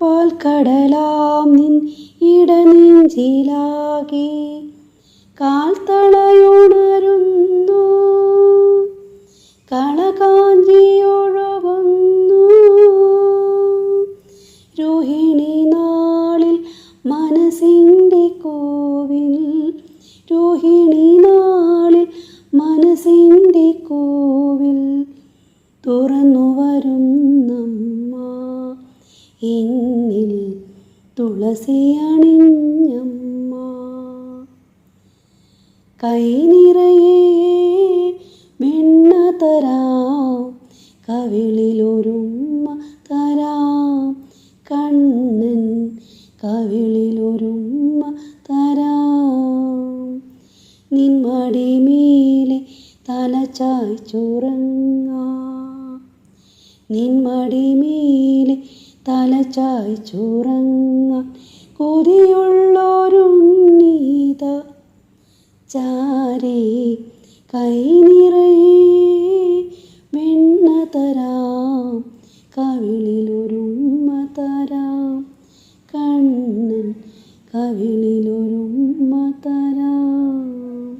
പാൽക്കടലാം നിൻ ഇടനെഞ്ചിലാകെ കാൽത്തളയുണരുന്നു, കളകാഞ്ചിയൊഴുകുന്നു. രോഹിണി നാളിൽ മനസ്സിൻ്റെ കോവിൽ, രോഹിണി നാളിൽ മനസ്സിൻ്റെ കോവിൽ തുറന്നു വരുന്നമ്മ, എന്നിൽ തുളസി അണിഞ്ഞമ്മ. കൈ നിറയെ വെണ്ണ തരാം, കവിളിലൊരുമ്മ തരാം, കണ്ണൻ കവിളിലൊരുമ്മ തരാം. നിൻ മടിമേലെ തല ചായ്ച്ചുറങ്ങാം, നിൻ മടിമേലെ തല ചായ്ച്ചുറങ്ങാൻ കൊതിയുള്ളൊരുണ്ണീത ചാരേ. കൈ നിറയെ വെണ്ണ തരാം, കവിളിലൊരുമ്മ തരാം, കണ്ണൻ കവിളിൽ